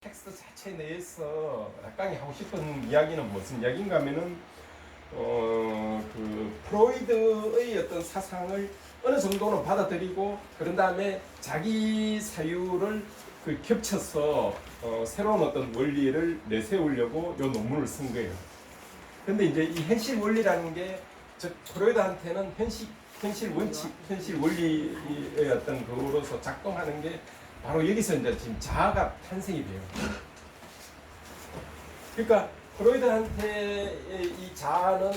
텍스트 자체 내에서 약간 하고 싶은 이야기는 무슨 이야기인가 하면은 그 프로이드의 어떤 사상을 어느 정도는 받아들이고 그런 다음에 자기 사유를 그 겹쳐서 새로운 어떤 원리를 내세우려고 이 논문을 쓴 거예요. 근데 이제 이 현실 원리라는 게 즉 프로이드한테는 현실 원칙, 현실 원리의 어떤 거로서 작동하는 게 바로 여기서 이제 지금 자아가 탄생이 돼요. 그러니까 프로이드한테 이 자아는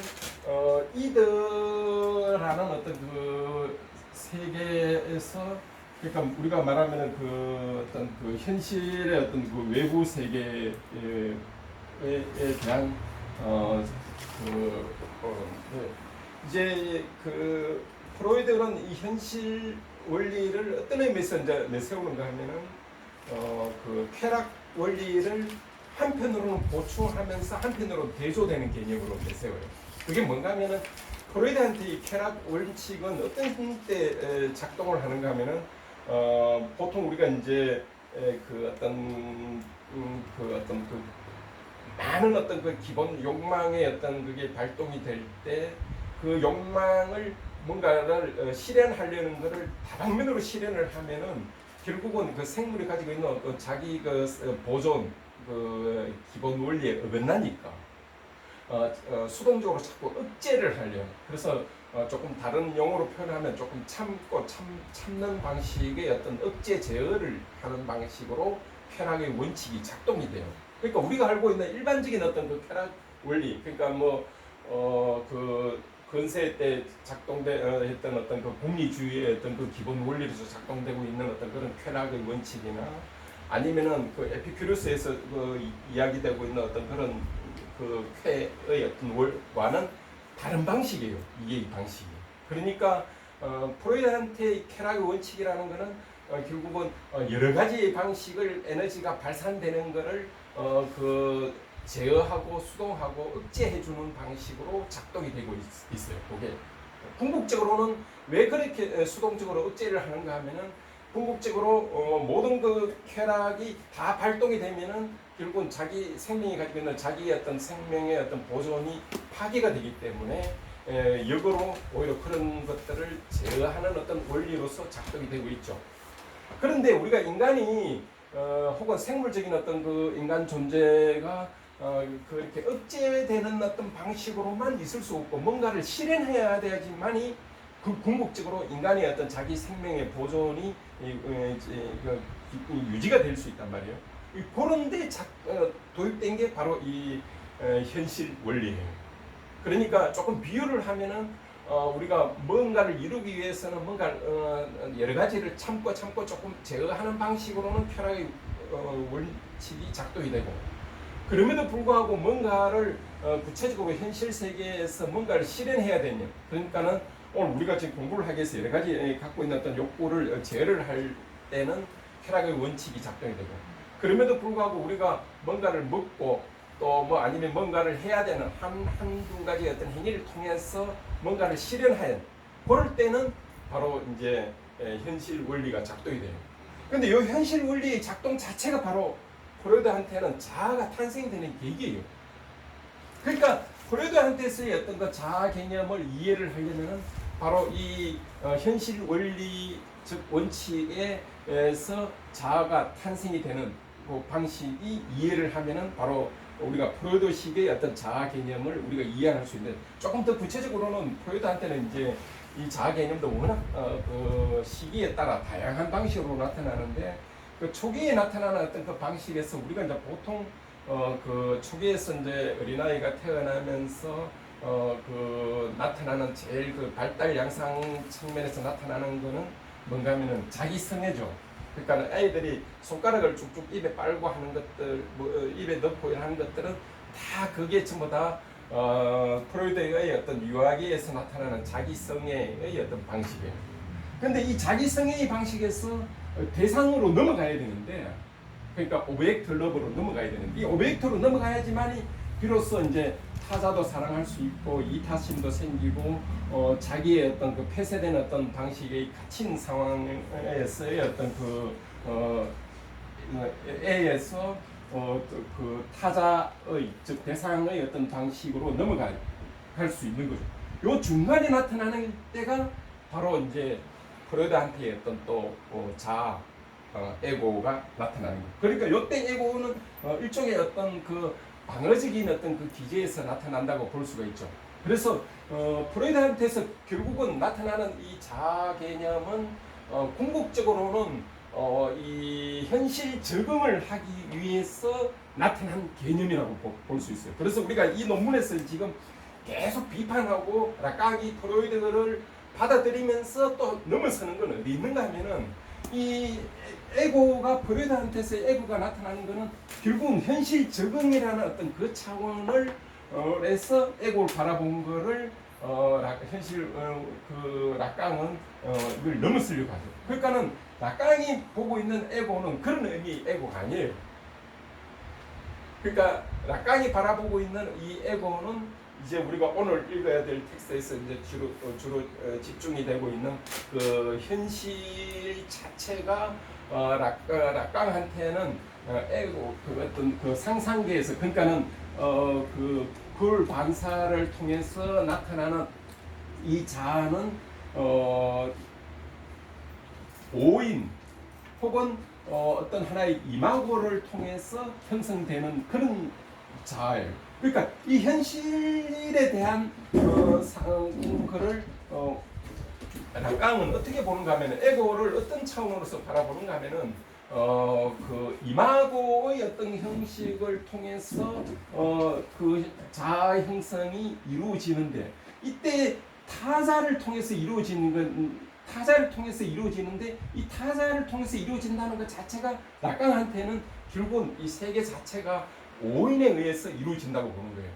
이드라는 어떤 그 세계에서 그러니까 우리가 말하면은 그 어떤 그 현실의 어떤 그 외부 세계에 대한 이제 그 프로이드는 이 현실 원리를 어떤 의미에서 이제 내세우는가 하면은 그 쾌락 원리를 한편으로는 보충하면서 한편으로는 대조되는 개념으로 내세워요. 그게 뭔가 하면은 프로이드한테 이 쾌락 원칙은 어떤 때 작동을 하는가 하면은 보통 우리가 이제 그 어떤 많은 어떤 그 기본 욕망의 어떤 그게 발동이 될 때 그 욕망을 뭔가를 실현하려는 것을 다방면으로 실현을 하면은 결국은 그 생물이 가지고 있는 어떤 자기 그 보존 그 기본 원리에 어긋나니까 수동적으로 자꾸 억제를 하려. 그래서 조금 다른 용어로 표현하면 조금 참는 방식의 어떤 억제 제어를 하는 방식으로 쾌락의 원칙이 작동이 돼요. 그러니까 우리가 알고 있는 일반적인 어떤 그 쾌락 원리, 그러니까 그 근세 때 작동했던 어떤 그 공리주의의 어떤 그 기본 원리로서 작동되고 있는 어떤 그런 쾌락의 원칙이나 아니면은 그 에피큐르스에서 그 이야기되고 있는 어떤 그런 그 쾌의 어떤 와는 다른 방식이에요. 이게 이 방식이. 그러니까 프로이드한테 쾌락의 원칙이라는 거는 결국은 여러 가지 방식을 에너지가 발산되는 거를 그 제어하고 수동하고 억제해주는 방식으로 작동이 되고 있어요. 그게 궁극적으로는 왜 그렇게 수동적으로 억제를 하는가 하면은 궁극적으로 모든 그 쾌락이 다 발동이 되면은 결국은 자기 생명이 가지고 있는 자기의 어떤 생명의 어떤 보존이 파괴가 되기 때문에 역으로 오히려 그런 것들을 제어하는 어떤 원리로서 작동이 되고 있죠. 그런데 우리가 인간이 혹은 생물적인 어떤 그 인간 존재가 그렇게 억제되는 어떤 방식으로만 있을 수 없고 뭔가를 실현해야 되지만이 그 궁극적으로 인간의 어떤 자기 생명의 보존이 유지가 될 수 있단 말이에요. 그런데 도입된 게 바로 이 현실 원리예요. 그러니까 조금 비유를 하면은 우리가 뭔가를 이루기 위해서는 뭔가 여러 가지를 참고 조금 제어하는 방식으로는 쾌락의 원칙이 작동이 되고 그럼에도 불구하고 뭔가를 구체적으로 현실 세계에서 뭔가를 실현해야 되냐. 그러니까는 오늘 우리가 지금 공부를 하기 위해서 여러 가지 갖고 있는 어떤 욕구를 제어를 할 때는 쾌락의 원칙이 작동이 되고 그럼에도 불구하고 우리가 뭔가를 먹고 또 뭐 아니면 뭔가를 해야 되는 한두 가지 어떤 행위를 통해서 뭔가를 실현하는 그럴 때는 바로 이제 현실 원리가 작동이 돼요. 근데 이 현실 원리의 작동 자체가 바로 프로이드한테는 자아가 탄생되는 계기예요. 그러니까 프로이드한테서의 어떤 그 자아 개념을 이해를 하려면은 바로 이 현실 원리 즉 원칙에서 자아가 탄생이 되는 그 방식이 이해를 하면은 바로 우리가 프로이드식의 어떤 자아 개념을 우리가 이해할 수 있는 조금 더 구체적으로는 프로이드한테는 이제 이 자아 개념도 워낙 그 시기에 따라 다양한 방식으로 나타나는데 그 초기에 나타나는 어떤 그 방식에서 우리가 이제 보통 그 초기에서 이제 어린아이가 태어나면서 그 나타나는 제일 그 발달 양상 측면에서 나타나는 거는 뭔가 하면은 자기성애죠. 그러니까 아이들이 손가락을 쭉쭉 입에 빨고 하는 것들, 입에 넣고 하는 것들은 다 그게 전부 다 프로이드의 어떤 유아기에서 나타나는 자기성애의 어떤 방식이에요. 그런데 이 자기성애의 방식에서 대상으로 넘어가야 되는데, 그러니까 오브젝트 러브로 넘어가야 되는데, 이 오브젝트로 넘어가야지만이 비로소 이제 타자도 사랑할 수 있고 이타심도 생기고 자기의 어떤 그 폐쇄된 어떤 방식의 갇힌 상황에서의 어떤 그 애에서 그 타자의 즉 대상의 어떤 방식으로 넘어갈 수 있는 거죠. 요 중간에 나타나는 때가 바로 이제 프로이드한테의 어떤 또 자아, 에고가 나타나는 거예요. 그러니까 요때 에고는 일종의 어떤 그 방어적인 어떤 그 기제에서 나타난다고 볼 수가 있죠. 그래서 프로이드한테서 결국은 나타나는 이 자아 개념은 궁극적으로는 이 현실 적응을 하기 위해서 나타난 개념이라고 볼 수 있어요. 그래서 우리가 이 논문에서 지금 계속 비판하고 라깡이 프로이드를 받아들이면서 또 넘어서는 건 어디 있는가 하면은 이 에고가 프로이드한테서 에고가 나타나는 것은 결국은 현실 적응이라는 어떤 그 차원을 해서 에고를 바라본 거를 현실 그 라깡은 이걸 넘어서려고 하죠. 그러니까는 라깡이 보고 있는 에고는 그런 의미의 에고가 아니에요. 그러니까 라깡이 바라보고 있는 이 에고는 이제 우리가 오늘 읽어야 될 텍스트에서 이제 주로 집중이 되고 있는 그 현실 자체가 라깡한테는 에고 그 어떤 그 상상계에서 그러니까는 그 불 반사를 통해서 나타나는 이 자아는 오인 혹은 어떤 하나의 이마고를 통해서 형성되는 그런 자아예요. 그러니까 이 현실에 대한 그를 라깡은 어떻게 보는가 하면 에고를 어떤 차원으로서 바라보는가 하면은 그 이마고의 어떤 형식을 통해서 그 자아 형성이 이루어지는데 이때 타자를 통해서 이루어지는 건 타자를 통해서 이루어지는데 이 타자를 통해서 이루어진다는 것 자체가 라깡한테는 결국은 이 세계 자체가 오인에 의해서 이루어진다고 보는 거예요.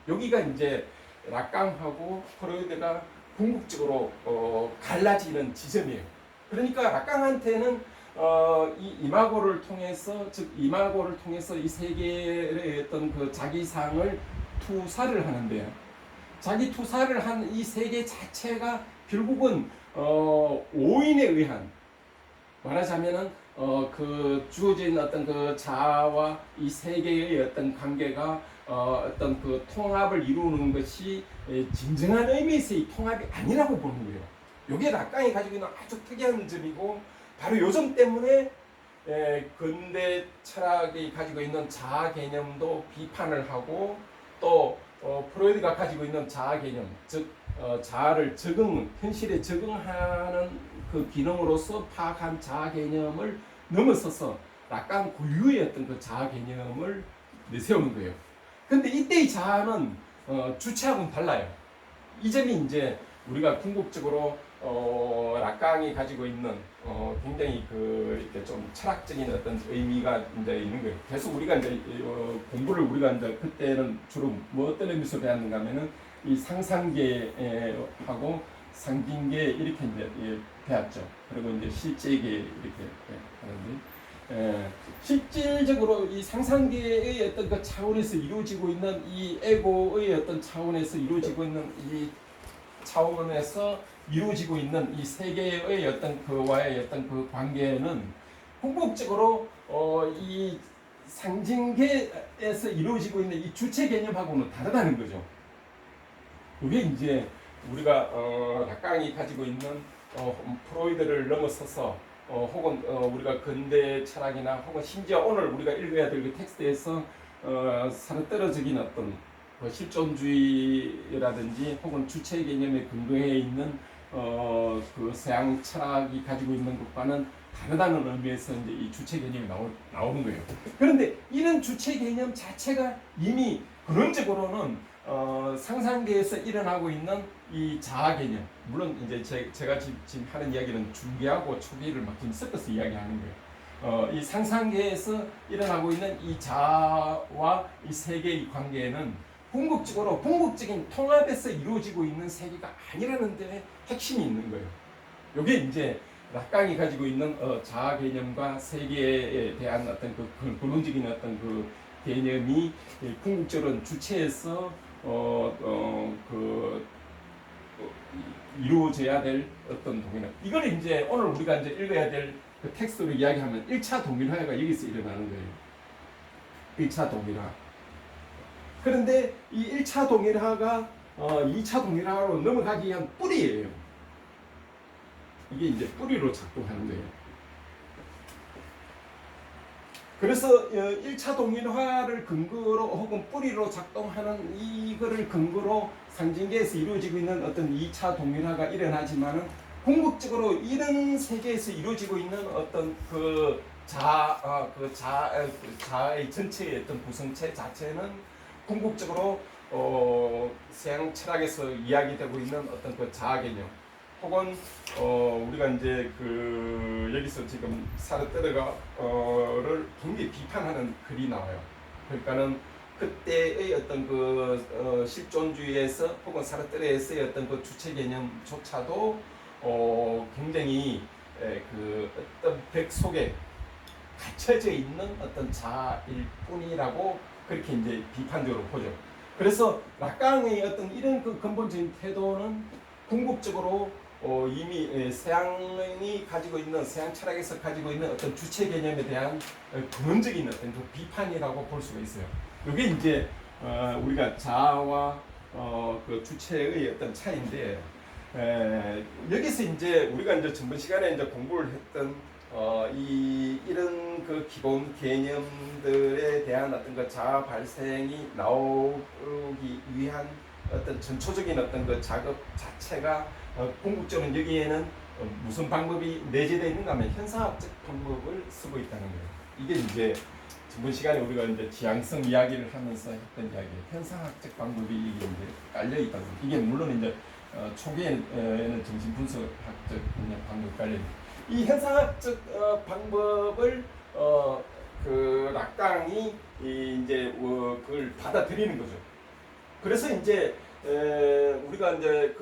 여기가 이제 라깡하고 프로이드가 궁극적으로 갈라지는 지점이에요. 그러니까 라깡한테는 이 이마고를 통해서 즉 이마고를 통해서 이 세계의 어떤 그 자기상을 투사를 하는데요. 자기 투사를 한 이 세계 자체가 결국은 오인에 의한 말하자면은 그 주어진 어떤 그 자아와 이 세계의 어떤 관계가 어떤 그 통합을 이루는 것이 진정한 의미에서의 통합이 아니라고 보는 거예요. 이게 라깡이 가지고 있는 아주 특이한 점이고 바로 요 점 때문에 근대 철학이 가지고 있는 자아 개념도 비판을 하고 또 프로이드가 가지고 있는 자아 개념 즉 자아를 현실에 적응하는 그 기능으로서 파악한 자아 개념을 넘어서서 라깡 고유의 어떤 그 자아 개념을 내세우는 거예요. 근데 이때의 자아는 주체하고는 달라요. 이 점이 이제 우리가 궁극적으로 라깡이 가지고 있는 굉장히 그 이렇게 좀 철학적인 어떤 의미가 이제 있는 거예요. 계속 우리가 이제 공부를 우리가 이제 그때는 주로 뭐 어떤 의미에서 배웠는가 하면은 이 상상계하고 상징계 이렇게 이제 배웠죠. 그리고 이제 실제계 이렇게 하는데 실질적으로 이 상상계의 어떤 그 차원에서 이루어지고 있는 이 에고의 어떤 차원에서 이루어지고 있는 이 차원에서 이루어지고 있는 이 세계의 어떤 그와의 어떤 그 관계는 궁극적으로 이 상징계에서 이루어지고 있는 이 주체 개념하고는 다르다는 거죠. 그게 이제 우리가 라깡이 가지고 있는 프로이드를 넘어서서 혹은 우리가 근대 철학이나 혹은 심지어 오늘 우리가 읽어야 될 그 텍스트에서 살아떨어진 어떤 실존주의라든지 혹은 주체 개념에 근거해 있는 그 서양 철학이 가지고 있는 것과는 다르다는 의미에서 이제 이 주체 개념이 나오는 거예요. 그런데 이런 주체 개념 자체가 이미 근원적으로는 상상계에서 일어나고 있는 이 자아 개념, 물론 이제 제가 지금 하는 이야기는 중계하고 초기를 막 좀 섞어서 이야기하는 거예요. 이 상상계에서 일어나고 있는 이 자아와 이 세계의 관계는 궁극적인 통합에서 이루어지고 있는 세계가 아니라는 데 핵심이 있는 거예요. 이게 이제 라깡이 가지고 있는 자아 개념과 세계에 대한 어떤 그 근원적인 어떤 그 개념이 궁극적으로 주체에서 이루어져야 될 어떤 동일한 이걸 이제 오늘 우리가 이제 읽어야 될 그 텍스트로 이야기하면 1차 동일화가 여기서 일어나는 거예요. 1차 동일화. 그런데 이 1차 동일화가 2차 동일화로 넘어가기 위한 뿌리예요. 이게 이제 뿌리로 작동하는 거예요. 그래서 1차 동일화를 근거로 혹은 뿌리로 작동하는 이거를 근거로 상징계에서 이루어지고 있는 어떤 2차 동일화가 일어나지만은 궁극적으로 이런 세계에서 이루어지고 있는 어떤 자아의 전체의 어떤 구성체 자체는 궁극적으로 서양 철학에서 이야기되고 있는 어떤 그 자아 개념 혹은 우리가 이제 여기서 지금 사르트르가를 굉장히 비판하는 글이 나와요. 그러니까는 그때의 어떤 실존주의에서 혹은 사르트르에서의 어떤 그 주체 개념조차도 굉장히 어떤 벽 속에 갇혀져 있는 어떤 자아일 뿐이라고 그렇게 이제 비판적으로 보죠. 그래서 락강의 어떤 이런 근본적인 태도는 궁극적으로 이미 서양이 가지고 있는 서양 철학에서 가지고 있는 어떤 주체 개념에 대한 근원적인 어떤 비판이라고 볼 수가 있어요. 이게 이제 우리가 자아와 그 주체의 어떤 차이인데 여기서 이제 우리가 이제 전번 시간에 이제 공부를 했던 이런 기본 개념들에 대한 어떤 자아 발생이 나오기 위한 어떤 전초적인 어떤 작업 자체가 궁극적으로 여기에는 무슨 방법이 내재되어 있는가 하면 현상학적 방법을 쓰고 있다는 거예요. 이게 이제 지난 시간에 우리가 이제 지향성 이야기를 하면서 했던 이야기예요. 현상학적 방법이 이게 이제 깔려 있다는 거예요. 이게 물론 이제 초기에는 정신분석학적 방법이 깔려 있는. 이 현상학적 방법을 락강이 이제 그걸 받아들이는 거죠. 그래서 이제 우리가 이제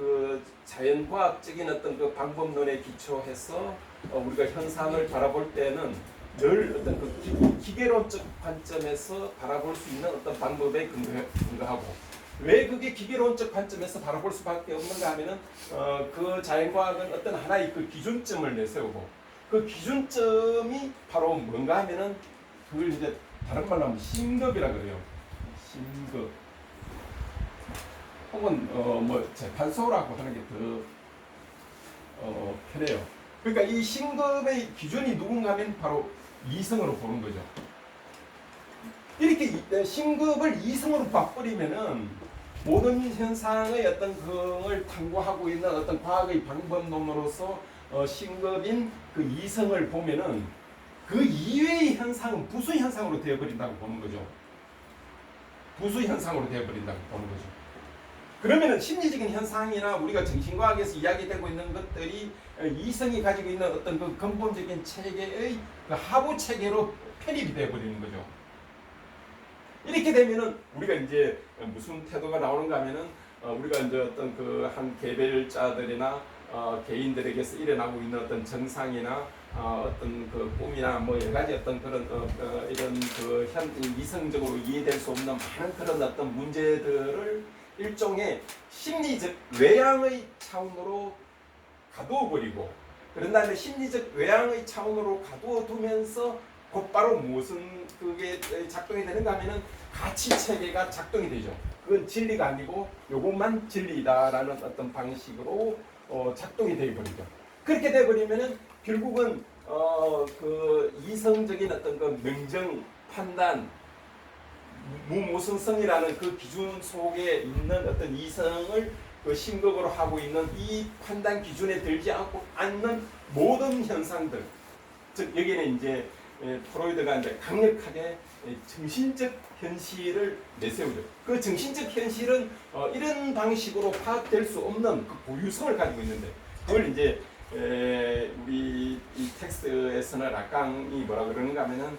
자연과학적인 어떤 방법론에 기초해서 우리가 현상을 바라볼 때는 늘 어떤 기계론적 관점에서 바라볼 수 있는 어떤 방법에 근거하고 왜 그게 기계론적 관점에서 바라볼 수밖에 없는가 하면은 그 자연과학은 어떤 하나의 기준점을 내세우고 그 기준점이 바로 뭔가 하면은 그걸 이제 다른 말로 하면 신급이라 그래요. 신급. 혹은 재판소라고 하는 게 더 편해요. 그러니까 이 신급의 기준이 누군가 하면 바로 이성으로 보는 거죠. 이렇게 신급을 이성으로 바꾸려면은 모든 현상의 어떤 그걸 탐구하고 있는 어떤 과학의 방법론으로서 신급인 그 이성을 보면은 그 이외의 현상은 부수 현상으로 되어버린다고 보는 거죠. 부수 현상으로 되어버린다고 보는 거죠. 그러면은 심리적인 현상이나 우리가 정신과학에서 이야기되고 있는 것들이 이성이 가지고 있는 어떤 근본적인 체계의 하부 체계로 편입이 되어버리는 거죠. 이렇게 되면은 우리가 이제 무슨 태도가 나오는가 하면은 우리가 이제 어떤 한 개별자들이나 개인들에게서 일어나고 있는 어떤 정상이나 어떤 꿈이나 여러 가지 어떤 그런 이런 이성적으로 이해될 수 없는 많은 그런 어떤 문제들을 일종의 심리적 외향의 차원으로 가두어 버리고 그런 다음에 심리적 외향의 차원으로 가두어 두면서 곧바로 무슨 그게 작동이 되는가 하면은 가치 체계가 작동이 되죠. 그건 진리가 아니고 요것만 진리다라는 어떤 방식으로 작동이 되어 버리죠. 그렇게 돼 버리면은 결국은 이성적인 어떤 명정 판단 무모성성이라는 그 기준 속에 있는 어떤 이성을 신급으로 하고 있는 이 판단 기준에 들지 않는 모든 현상들, 즉 여기는 이제 프로이드가 이제 강력하게 정신적 현실을 내세우죠. 그 정신적 현실은 이런 방식으로 파악될 수 없는 그 고유성을 가지고 있는데 그걸 이제 우리 이 텍스트에서는 락강이 뭐라 그러는가 하면은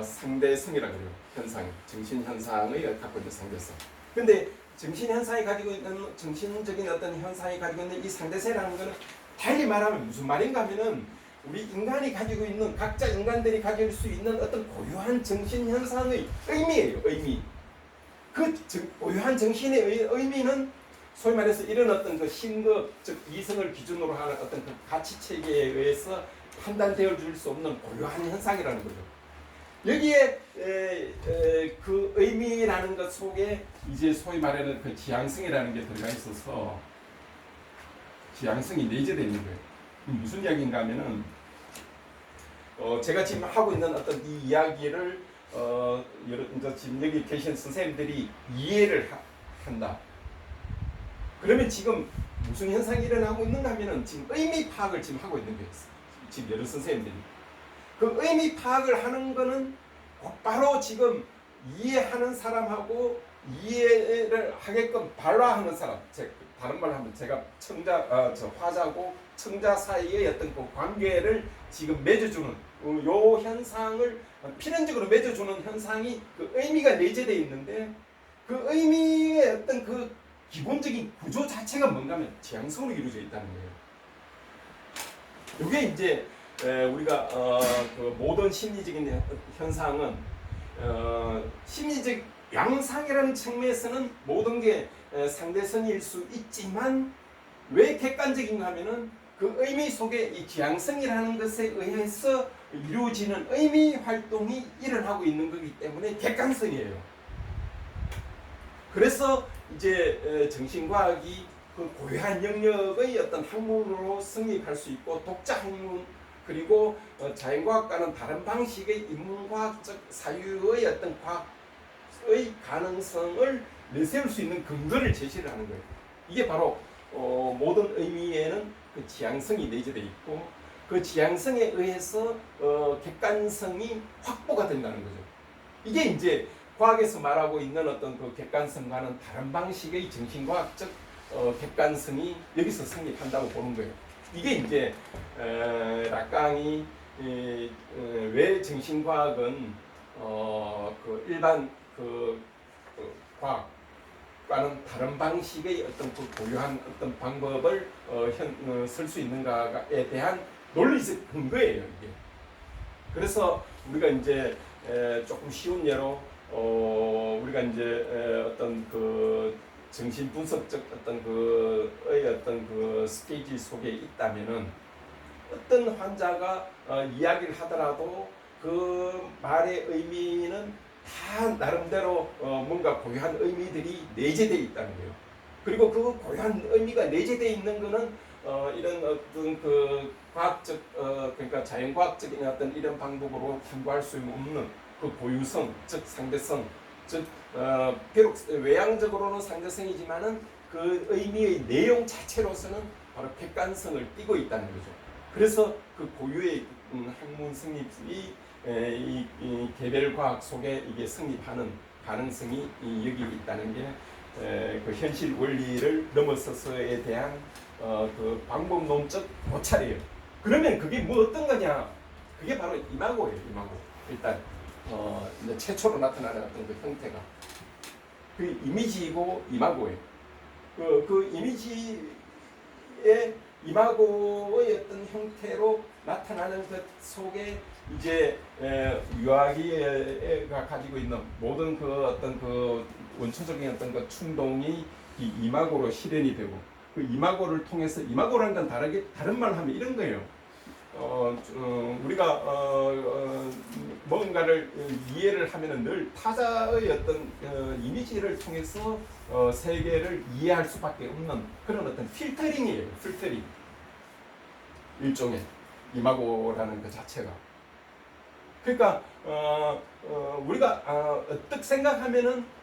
상대성이라고 그래요. 현상, 정신 현상의 갖고 있는 상대성. 근데 정신 현상이 가지고 있는 정신적인 어떤 현상이 가지고 있는 이 상대성이라는 것은 달리 말하면 무슨 말인가 하면은 우리 인간이 가지고 있는 각자 인간들이 가질 수 있는 어떤 고유한 정신 현상의 의미예요. 의미. 고유한 정신의 의미는 소위 말해서 이런 어떤 신급, 즉 이성을 기준으로 하는 어떤 가치 체계에 의해서 판단되어 줄 수 없는 고유한 현상이라는 거죠. 여기에 그 의미라는 것 속에 이제 소위 말하는 그 지향성이라는 게 들어가 있어서 지향성이 내재되어 있는 거예요. 무슨 이야기인가 하면은 제가 지금 하고 있는 어떤 이 이야기를 이제 지금 여기 계신 선생님들이 이해를 한다. 그러면 지금 무슨 현상이 일어나고 있는가 하면은 지금 의미 파악을 지금 하고 있는 거예요. 지금 여러 선생님들이. 그 의미 파악을 하는 거는 곧바로 지금 이해하는 사람하고 이해를 하게끔 발화하는 사람, 다른 말로 하면 제가 화자고 청자 사이의 어떤 그 관계를 지금 맺어주는 요 현상을 필연적으로 맺어주는 현상이 그 의미가 내재되어 있는데 그 의미의 어떤 그 기본적인 구조 자체가 뭔가 하면 지향성으로 이루어져 있다는 거예요. 이게 이제 우리가 그 모든 심리적인 현상은 심리적 양상이라는 측면에서는 모든 게 상대성일 수 있지만 왜 객관적인가 하면은 그 의미 속에 이 지향성이라는 것에 의해서 이루어지는 의미 활동이 일어나고 있는 거기 때문에 객관성이에요. 그래서 이제 정신과학이 그 고유한 영역의 어떤 학문으로 성립할 수 있고 독자 학문 그리고 자연과학과는 다른 방식의 인문과학적 사유의 어떤 과학의 가능성을 내세울 수 있는 근거를 제시를 하는 거예요. 이게 바로 모든 의미에는 그 지향성이 내재되어 있고 그 지향성에 의해서 객관성이 확보가 된다는 거죠. 이게 이제 과학에서 말하고 있는 어떤 그 객관성과는 다른 방식의 정신과학적 객관성이 여기서 성립한다고 보는 거예요. 이게 이제 락강이 왜 정신과학은 그 일반 그 과학과는 다른 방식의 어떤 그 고유한 어떤 방법을 쓸 수 있는가에 대한 논리적 근거예요, 이게. 그래서 우리가 이제 조금 쉬운 예로 우리가 이제 어떤 그 정신 분석적 어떤 그의 어떤 그 스테이지 속에 있다면은 어떤 환자가 이야기를 하더라도 그 말의 의미는 다 나름대로 뭔가 고유한 의미들이 내재되어 있다는 거예요. 그리고 그 고유한 의미가 내재되어 있는 거는 이런 어떤 그 과학적 그러니까 자연과학적인 어떤 이런 방법으로 탐구할 수 없는 그 고유성, 즉 상대성, 즉 비록 외향적으로는 상대성이지만은 그 의미의 내용 자체로서는 바로 객관성을 띠고 있다는 거죠. 그래서 그 고유의 학문 성립이 이 개별과학 속에 이게 성립하는 가능성이 여기 있다는 게 그 현실 원리를 넘어서서에 대한 그 방법론적 고찰이에요. 그러면 그게 뭐 어떤 거냐? 그게 바로 이마고예요. 이마고. 일단 이제 최초로 나타나는 어떤 그 형태가 그 이미지이고 이마고예요. 그 이미지의 이마고의 어떤 형태로 나타나는 것 속에 이제 유아기가 가지고 있는 모든 그 어떤 그 원초적인 어떤 그 충동이 이 이마고로 실현이 되고 그 이마고를 통해서 이마고라는 건 다른 말로 하면 이런 거예요. 우리가 뭔가를 이해를 하면은 늘 타자의 어떤 이미지를 통해서 세계를 이해할 수밖에 없는 그런 어떤 필터링이에요. 필터링 일종의 이마고라는 그 자체가. 그러니까 우리가 어떻게 생각하면은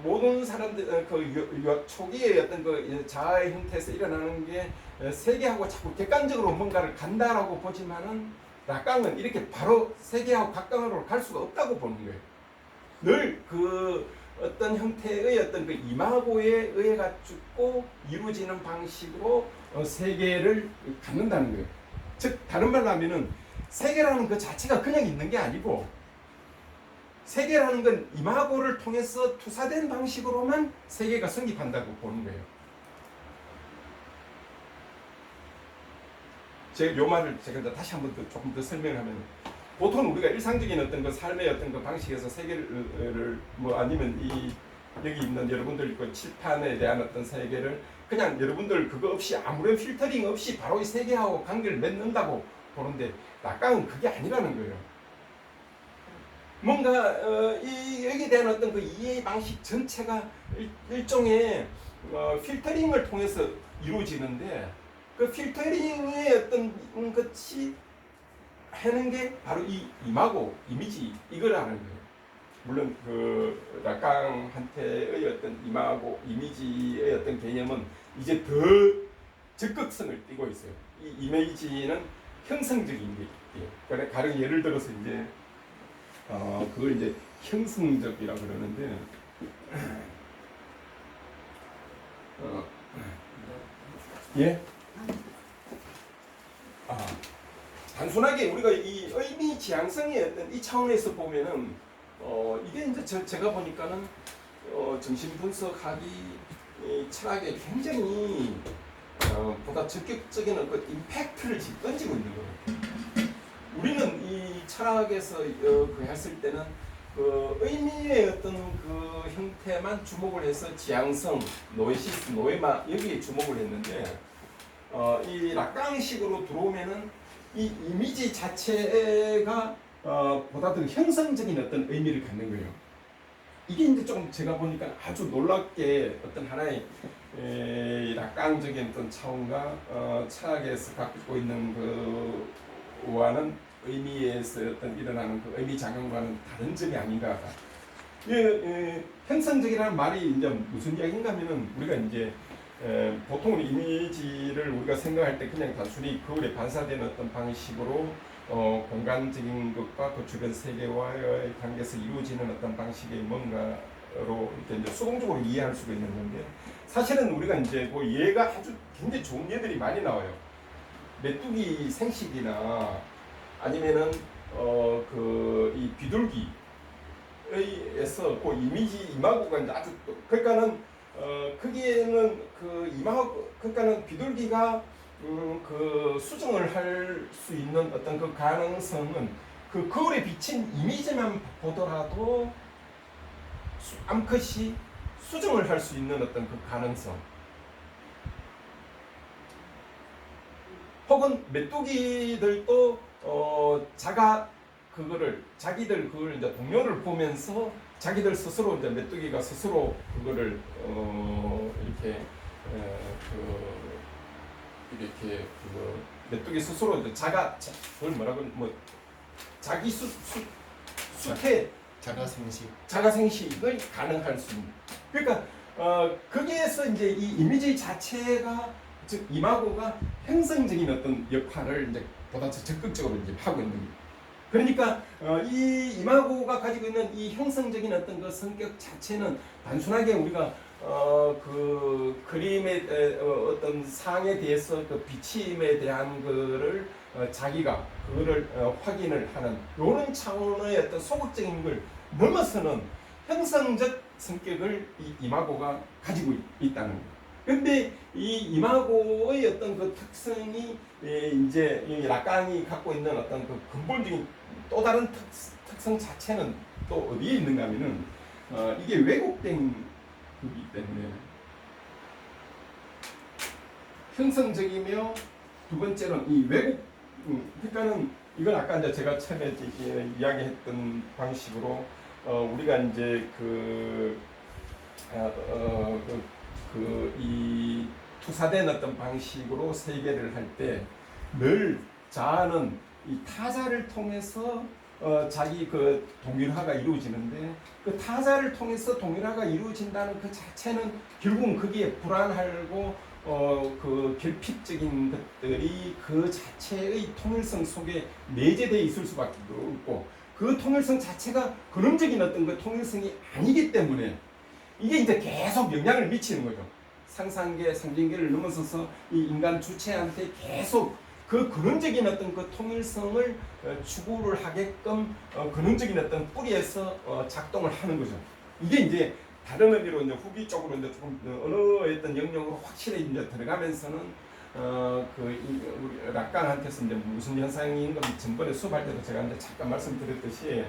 모든 사람들 그 초기의 어떤 그 자아의 형태에서 일어나는 게 세계하고 자꾸 객관적으로 뭔가를 간다라고 보지만은 락강은 이렇게 바로 세계하고 객관으로 갈 수가 없다고 보는 거예요. 늘 그 어떤 형태의 어떤 그 이마고에 의해 가지고 이루어지는 방식으로 세계를 갖는다는 거예요. 즉 다른 말로 하면은 세계라는 그 자체가 그냥 있는 게 아니고 세계라는 건 이마고를 통해서 투사된 방식으로만 세계가 성립한다고 보는 거예요. 제가 요 말을 제가 다시 한번 조금 더 설명하면 보통 우리가 일상적인 어떤 그 삶의 어떤 그 방식에서 세계를 뭐 아니면 이 여기 있는 여러분들 그 칠판에 대한 어떤 세계를 그냥 여러분들 그거 없이 아무런 필터링 없이 바로 이 세계하고 관계를 맺는다고 보는데 락강은 그게 아니라는 거예요. 뭔가 여기에 대한 어떤 그 이해 방식 전체가 일종의 필터링을 통해서 이루어지는데 그 필터링의 어떤 것이 하는 게 바로 이 이마고 이미지 이걸 하는 거예요. 물론 그 락강한테의 어떤 이마고 이미지의 어떤 개념은 이제 더 적극성을 띠고 있어요. 이 이미지는 형성적인 게 있대요. 그러니까 가령 예를 들어서 이제 그걸 이제 형성적이라고 그러는데 예? 단순하게 우리가 이 의미 지향성의 어떤 이 차원에서 보면은 이게 이제 제가 보니까는 정신분석학이 철학에 굉장히 보다 적극적인 그 임팩트를 지금 던지고 있는 거예요. 우리는 이 철학에서 그 했을 때는 그 의미의 어떤 그 형태만 주목을 해서 지향성, 노에시스, 노에마 여기에 주목을 했는데 이 락강식으로 들어오면은 이 이미지 자체가 보다 더 형성적인 어떤 의미를 갖는 거예요. 이게 이제 좀 제가 보니까 아주 놀랍게 어떤 하나의 락강적인 어떤 차원과 철학에서 갖고 있는 그와는 의미에서 어떤 일어나는 그 의미 작용과는 다른 점이 아닌가. 형성적이라는 말이 이제 무슨 이야기인가 하면은 우리가 이제 보통 이미지를 우리가 생각할 때 그냥 단순히 거울에 반사되는 어떤 방식으로 공간적인 것과 그 주변 세계와의 관계에서 이루어지는 어떤 방식의 뭔가로 이렇게 이제 수동적으로 이해할 수가 있는 건데 사실은 우리가 이제 그 예가 아주 굉장히 좋은 예들이 많이 나와요. 메뚜기 생식이나 아니면은 그 이 비둘기에서 그 이마고가 이제 아주 그러니까는 거기에는 그 이마고 그러니까는 비둘기가 그 수정을 할 수 있는 어떤 그 가능성은 그 거울에 비친 이미지만 보더라도 암컷이 수정을 할 수 있는 어떤 그 가능성 혹은 메뚜기들도 자기들 그걸 이제 동료를 보면서 자기들 스스로 이제 메뚜기가 스스로 그거를 이렇게 메뚜기 스스로 이제 그걸 뭐라고 자기 수태 자가생식을 가능할 수 있는 그러니까 거기에서 이제 이 이미지 자체가 즉 이마고가 형성적인 어떤 역할을 이제 보다 적극적으로 이제 하고 있는 거예요. 그러니까 이 이마고가 가지고 있는 이 형성적인 어떤 그 성격 자체는 단순하게 우리가 그 그림의 어떤 상에 대해서 그 비침에 대한 거를 자기가 그거를 확인을 하는 이런 차원의 어떤 소극적인 걸 넘어서는 형성적 성격을 이 이마고가 가지고 있다는 거예요. 근데 이 이마고의 어떤 그 특성이 이제 이 락강이 갖고 있는 어떤 그 근본적인 또 다른 특성 자체는 또 어디에 있는가 하면은 이게 왜곡된 거기 때문에 형성적이며 두 번째는 이 왜곡 그러니까는 이건 아까 이제 제가 처음에 이야기했던 방식으로 우리가 이제 이 투사된 어떤 방식으로 세계를 할 때 늘 자아는 이 타자를 통해서 자기 그 동일화가 이루어지는데 그 타자를 통해서 동일화가 이루어진다는 그 자체는 결국은 거기에 불안하고 그 결핍적인 것들이 그 자체의 통일성 속에 내재되어 있을 수밖에 없고 그 통일성 자체가 근원적인 어떤 그 통일성이 아니기 때문에 이게 이제 계속 영향을 미치는 거죠. 상상계, 상징계를 넘어서서 이 인간 주체한테 계속 그 근원적인 어떤 그 통일성을 추구를 하게끔 근원적인 어떤 뿌리에서 작동을 하는 거죠. 이게 이제 다른 의미로 이제 후기 쪽으로 이제 조금 어느 어떤 영역으로 확실히 이제 들어가면서는 우리 락강한테서 이제 무슨 현상인 건 전번에 수업할 때도 제가 이제 잠깐 말씀드렸듯이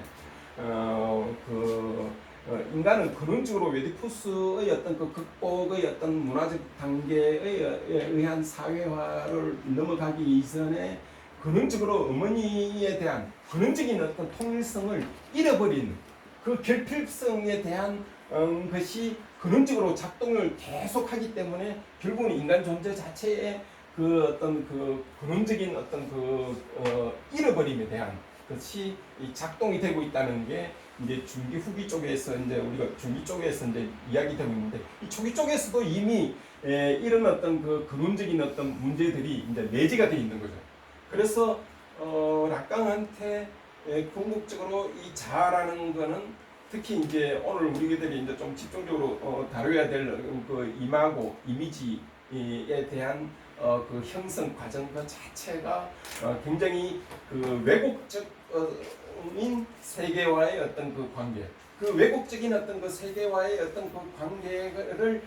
인간은 근원적으로 웨디푸스의 어떤 그 극복의 어떤 문화적 단계에 의한 사회화를 넘어가기 이전에 근원적으로 어머니에 대한 근원적인 어떤 통일성을 잃어버린 그 결핍성에 대한 것이 근원적으로 작동을 계속하기 때문에 결국은 인간 존재 자체의 그 어떤 그 근원적인 어떤 그 잃어버림에 대한 것이 작동이 되고 있다는 게 이제 중기 후기 쪽에서 이제 우리가 중기 쪽에서 이제 이야기되고 있는데 이 초기 쪽에서도 이미 이런 어떤 그 근원적인 어떤 문제들이 이제 내재가 되어 있는 거죠. 그래서 락강한테 궁극적으로 이 자아라는 거는 특히 이제 오늘 우리들이 이제 좀 집중적으로 다뤄야 될 그 이미지에 대한 그 형성 과정 그 자체가 굉장히 그 왜곡적인 세계와의 어떤 그 관계, 그 왜곡적인 어떤 그 세계와의 어떤 그 관계를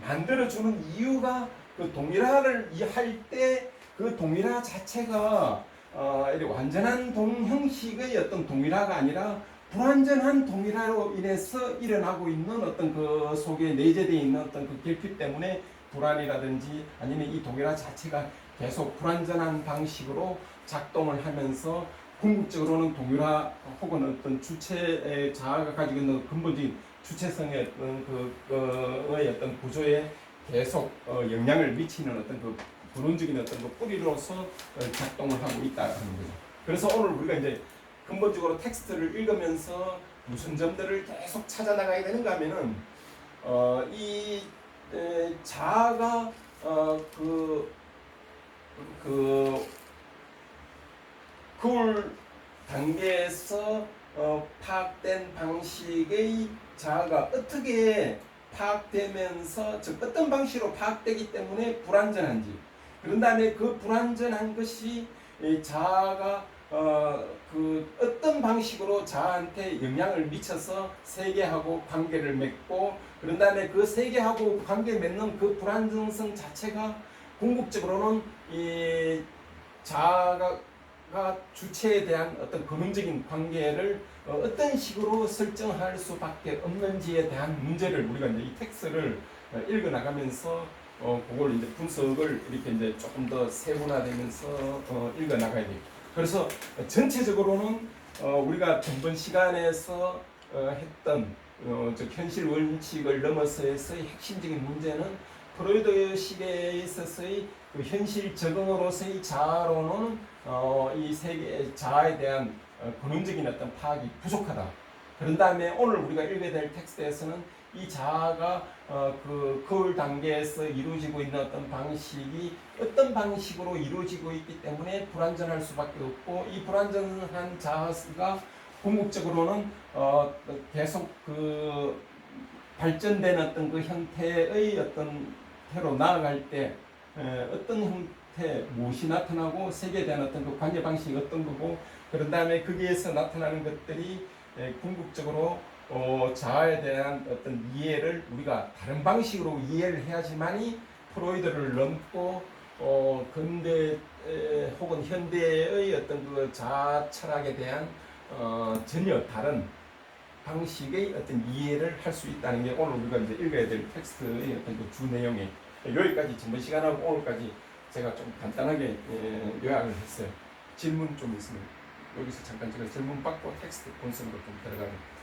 만들어주는 이유가 그 동일화를 할 때 그 동일화 자체가 완전한 형식의 어떤 동일화가 아니라 불완전한 동일화로 인해서 일어나고 있는 어떤 그 속에 내재되어 있는 어떤 그 결핍 때문에 불안이라든지 아니면 이 동일화 자체가 계속 불완전한 방식으로 작동을 하면서 궁극적으로는 동일화 혹은 어떤 주체의 자아가 가지고 있는 근본적인 주체성의 어떤 구조에 계속 영향을 미치는 어떤 그 근원적인 어떤 그 뿌리로서 작동을 하고 있다는 거죠. 그래서 오늘 우리가 이제 근본적으로 텍스트를 읽으면서 무슨 점들을 계속 찾아 나가야 되는가 하면은 이 자아가 그울 단계에서 파악된 방식의 자아가 어떻게 파악되면서 즉 어떤 방식으로 파악되기 때문에 불완전한지, 그런 다음에 그 불완전한 것이 자아가 그 어떤 방식으로 자아한테 영향을 미쳐서 세계하고 관계를 맺고, 그런 다음에 그 세계하고 관계 맺는 그 불안정성 자체가 궁극적으로는 이 자아가 주체에 대한 어떤 근원적인 관계를 어떤 식으로 설정할 수밖에 없는지에 대한 문제를 우리가 이제 이 텍스트를 읽어 나가면서 그걸 이제 분석을 이렇게 이제 조금 더 세분화되면서 읽어 나가야 돼요. 그래서 전체적으로는 우리가 전번 시간에서 했던 즉 현실 원칙을 넘어서서의 핵심적인 문제는 프로이드식에 있어서의 그 현실 적응으로서의 자아로는 이 세계 자아에 대한 근원적인 어떤 파악이 부족하다. 그런 다음에 오늘 우리가 읽어야 될 텍스트에서는 이 자아가 그 거울 단계에서 이루어지고 있는 어떤 방식이 어떤 방식으로 이루어지고 있기 때문에 불완전할 수밖에 없고, 이 불완전한 자아가 궁극적으로는 계속 그 발전된 어떤 그 형태의 어떤 형태로 나아갈 때 어떤 형태 무엇이 나타나고 세계에 대한 어떤 그 관계 방식이 어떤 거고, 그런 다음에 거기에서 나타나는 것들이 궁극적으로 자아에 대한 어떤 이해를 우리가 다른 방식으로 이해를 해야지만이 프로이드를 넘고 근대 혹은 현대의 어떤 그 자아 철학에 대한 전혀 다른 방식의 어떤 이해를 할 수 있다는 게 오늘 우리가 이제 읽어야 될 텍스트의 어떤 그 주 내용에 여기까지 전번 시간하고 오늘까지 제가 좀 간단하게 요약을 했어요. 질문 좀 있으면 여기서 잠깐 제가 질문 받고 텍스트 본성으로 좀 들어가는.